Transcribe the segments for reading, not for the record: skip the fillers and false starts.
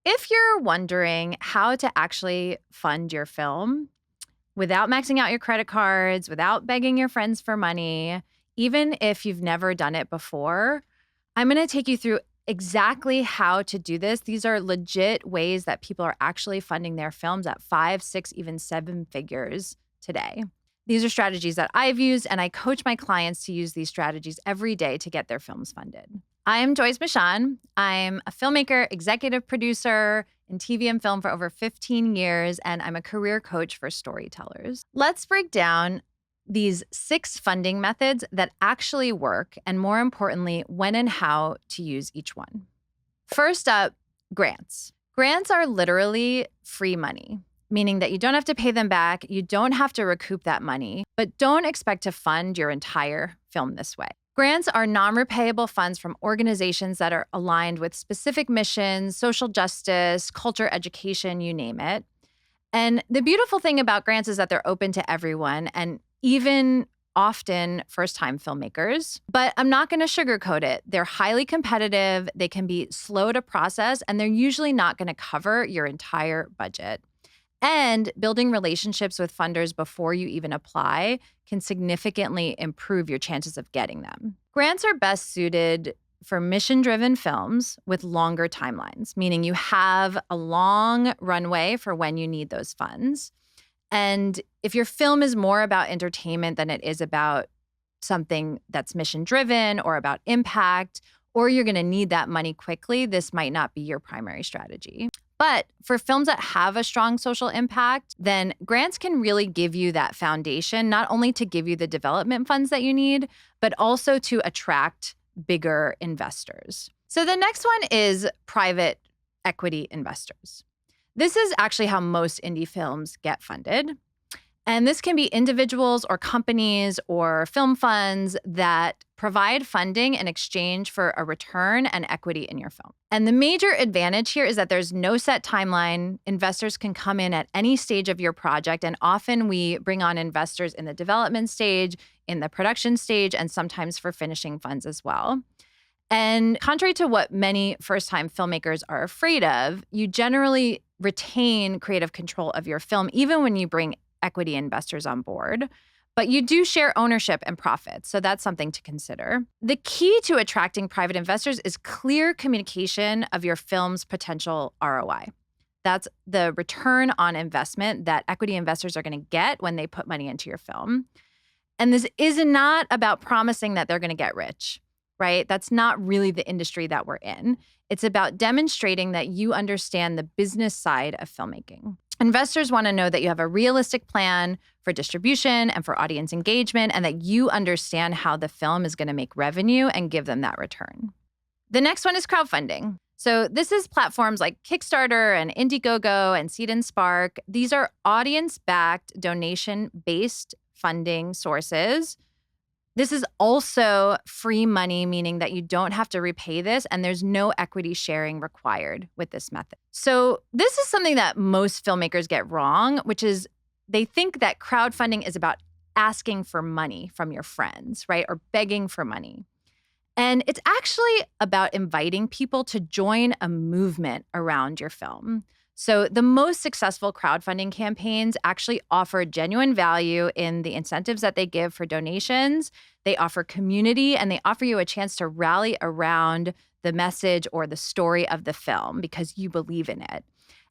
If you're wondering how to actually fund your film without maxing out your credit cards, without begging your friends for money, even if you've never done it before, I'm going to take you through exactly how to do this. These are legit ways that people are actually funding their films at 5, 6, even 7 figures today. These are strategies that I've used, and I coach my clients to use these strategies every day to get their films funded. I'm Joyce Mishaan. I'm a filmmaker, executive producer in TV and film for over 15 years, and I'm a career coach for storytellers. Let's break down these 6 funding methods that actually work, and more importantly, when and how to use each one. First up, grants. Grants are literally free money, meaning that you don't have to pay them back, you don't have to recoup that money, but don't expect to fund your entire film this way. Grants are non-repayable funds from organizations that are aligned with specific missions, social justice, culture, education, you name it. And the beautiful thing about grants is that they're open to everyone and even often first-time filmmakers. But I'm not going to sugarcoat it. They're highly competitive, they can be slow to process, and they're usually not going to cover your entire budget. And building relationships with funders before you even apply can significantly improve your chances of getting them. Grants are best suited for mission-driven films with longer timelines, meaning you have a long runway for when you need those funds. And if your film is more about entertainment than it is about something that's mission-driven or about impact, or you're going to need that money quickly, this might not be your primary strategy. But for films that have a strong social impact, then grants can really give you that foundation, not only to give you the development funds that you need, but also to attract bigger investors. So the next one is private equity investors. This is actually how most indie films get funded. And this can be individuals or companies or film funds that provide funding in exchange for a return and equity in your film. And the major advantage here is that there's no set timeline. Investors can come in at any stage of your project. And often we bring on investors in the development stage, in the production stage, and sometimes for finishing funds as well. And contrary to what many first-time filmmakers are afraid of, you generally retain creative control of your film, even when you bring equity investors on board, but you do share ownership and profits. So that's something to consider. The key to attracting private investors is clear communication of your film's potential ROI. That's the return on investment that equity investors are going to get when they put money into your film. And this is not about promising that they're going to get rich, right? That's not really the industry that we're in. It's about demonstrating that you understand the business side of filmmaking. Investors want to know that you have a realistic plan for distribution and for audience engagement, and that you understand how the film is going to make revenue and give them that return. The next one is crowdfunding. So this is platforms like Kickstarter and Indiegogo and Seed and Spark. These are audience-backed, donation-based funding sources. This is also free money, meaning that you don't have to repay this, and there's no equity sharing required with this method. So this is something that most filmmakers get wrong, which is they think that crowdfunding is about asking for money from your friends, right? Or begging for money. And it's actually about inviting people to join a movement around your film. So the most successful crowdfunding campaigns actually offer genuine value in the incentives that they give for donations. They offer community, and they offer you a chance to rally around the message or the story of the film because you believe in it.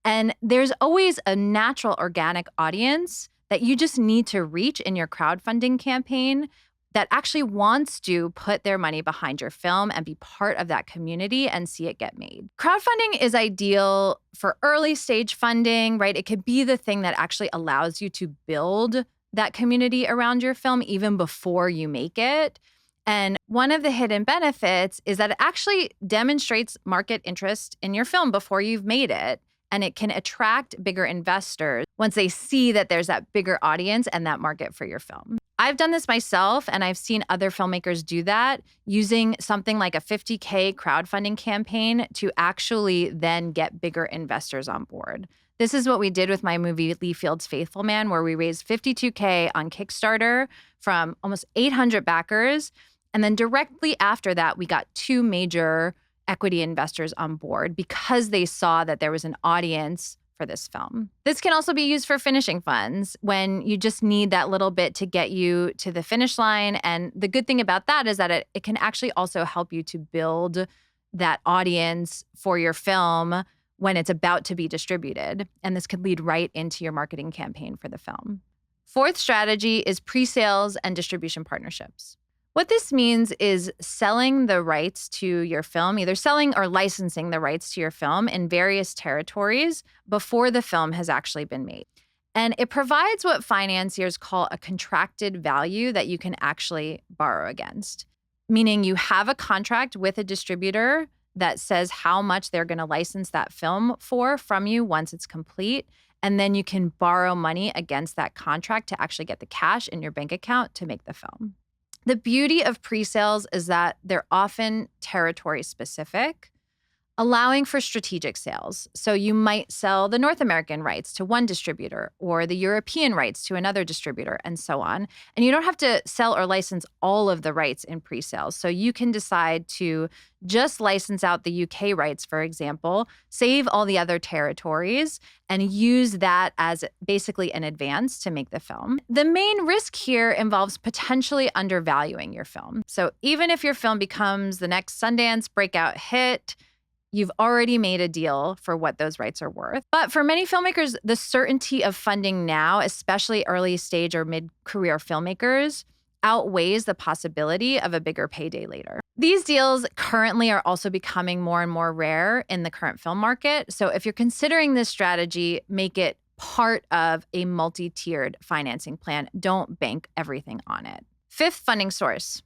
And there's always a natural, organic audience that you just need to reach in your crowdfunding campaign that actually wants to put their money behind your film and be part of that community and see it get made. Crowdfunding is ideal for early stage funding, right? It could be the thing that actually allows you to build that community around your film even before you make it. And one of the hidden benefits is that it actually demonstrates market interest in your film before you've made it. And it can attract bigger investors once they see that there's that bigger audience and that market for your film. I've done this myself, and I've seen other filmmakers do that using something like a $50K crowdfunding campaign to actually then get bigger investors on board. This is what we did with my movie Lee Field's Faithful Man, where we raised $52K on Kickstarter from almost 800 backers. And then directly after that, we got 2 major equity investors on board because they saw that there was an audience for this film. This can also be used for finishing funds when you just need that little bit to get you to the finish line. And the good thing about that is that it can actually also help you to build that audience for your film when it's about to be distributed. And this could lead right into your marketing campaign for the film. Fourth strategy is pre-sales and distribution partnerships. What this means is selling the rights to your film, either selling or licensing the rights to your film in various territories before the film has actually been made. And it provides what financiers call a contracted value that you can actually borrow against, meaning you have a contract with a distributor that says how much they're going to license that film for from you once it's complete. And then you can borrow money against that contract to actually get the cash in your bank account to make the film. The beauty of pre-sales is that they're often territory specific, allowing for strategic sales. So you might sell the North American rights to one distributor or the European rights to another distributor and so on. And you don't have to sell or license all of the rights in pre-sales. So you can decide to just license out the UK rights, for example, save all the other territories and use that as basically an advance to make the film. The main risk here involves potentially undervaluing your film. So even if your film becomes the next Sundance breakout hit, you've already made a deal for what those rights are worth. But for many filmmakers, the certainty of funding now, especially early stage or mid-career filmmakers, outweighs the possibility of a bigger payday later. These deals currently are also becoming more and more rare in the current film market. So if you're considering this strategy, make it part of a multi-tiered financing plan. Don't bank everything on it. Fifth funding source,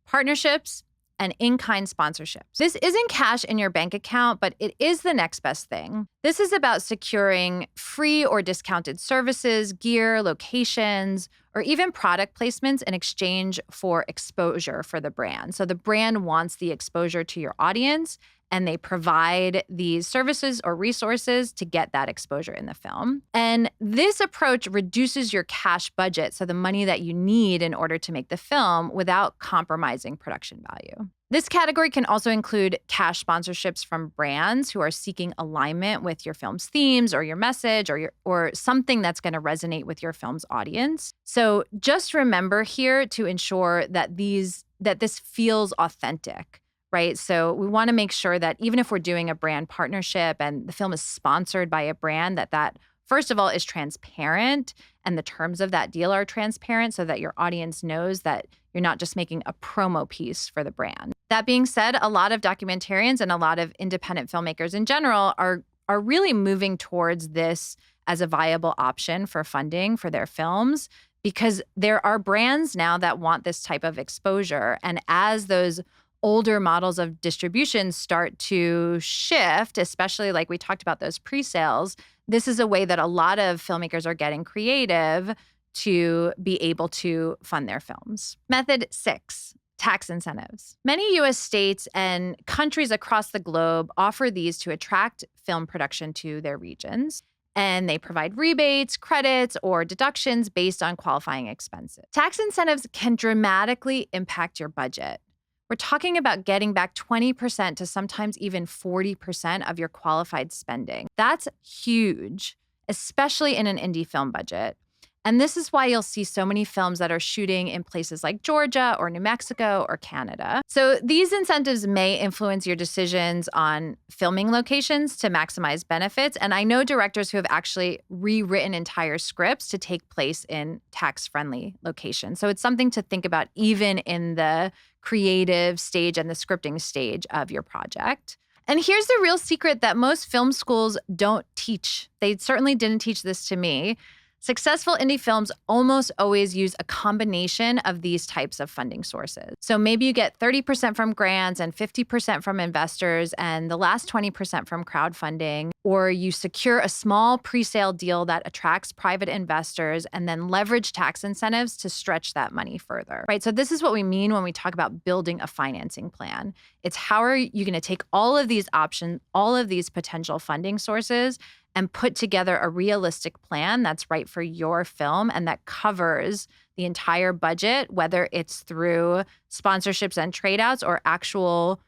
partnerships and in-kind sponsorships. This isn't cash in your bank account, but it is the next best thing. This is about securing free or discounted services, gear, locations, or even product placements in exchange for exposure for the brand. So the brand wants the exposure to your audience, and they provide these services or resources to get that exposure in the film. And this approach reduces your cash budget, so the money that you need in order to make the film, without compromising production value. This category can also include cash sponsorships from brands who are seeking alignment with your film's themes or your message or something that's going to resonate with your film's audience. So just remember here to ensure that this feels authentic. Right. So we want to make sure that even if we're doing a brand partnership and the film is sponsored by a brand, that first of all is transparent and the terms of that deal are transparent so that your audience knows that you're not just making a promo piece for the brand. That being said, a lot of documentarians and a lot of independent filmmakers in general are really moving towards this as a viable option for funding for their films, because there are brands now that want this type of exposure. And as those older models of distribution start to shift, especially like we talked about those pre-sales, this is a way that a lot of filmmakers are getting creative to be able to fund their films. Method 6, tax incentives. Many U.S. states and countries across the globe offer these to attract film production to their regions. And they provide rebates, credits, or deductions based on qualifying expenses. Tax incentives can dramatically impact your budget. We're talking about getting back 20% to sometimes even 40% of your qualified spending. That's huge, especially in an indie film budget. And this is why you'll see so many films that are shooting in places like Georgia or New Mexico or Canada. So these incentives may influence your decisions on filming locations to maximize benefits. And I know directors who have actually rewritten entire scripts to take place in tax-friendly locations. So it's something to think about even in the creative stage and the scripting stage of your project. And here's the real secret that most film schools don't teach. They certainly didn't teach this to me. Successful indie films almost always use a combination of these types of funding sources. So maybe you get 30% from grants and 50% from investors and the last 20% from crowdfunding, or you secure a small pre-sale deal that attracts private investors and then leverage tax incentives to stretch that money further, right? So this is what we mean when we talk about building a financing plan. It's how are you going to take all of these options, all of these potential funding sources, and put together a realistic plan that's right for your film and that covers the entire budget, whether it's through sponsorships and trade outs or actual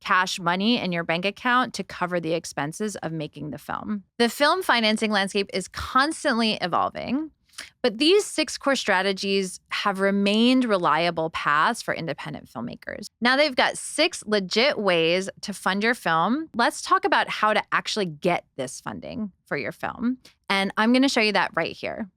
cash money in your bank account to cover the expenses of making the film. The film financing landscape is constantly evolving, but these 6 core strategies have remained reliable paths for independent filmmakers. Now they've got 6 legit ways to fund your film. Let's talk about how to actually get this funding for your film. And I'm going to show you that right here.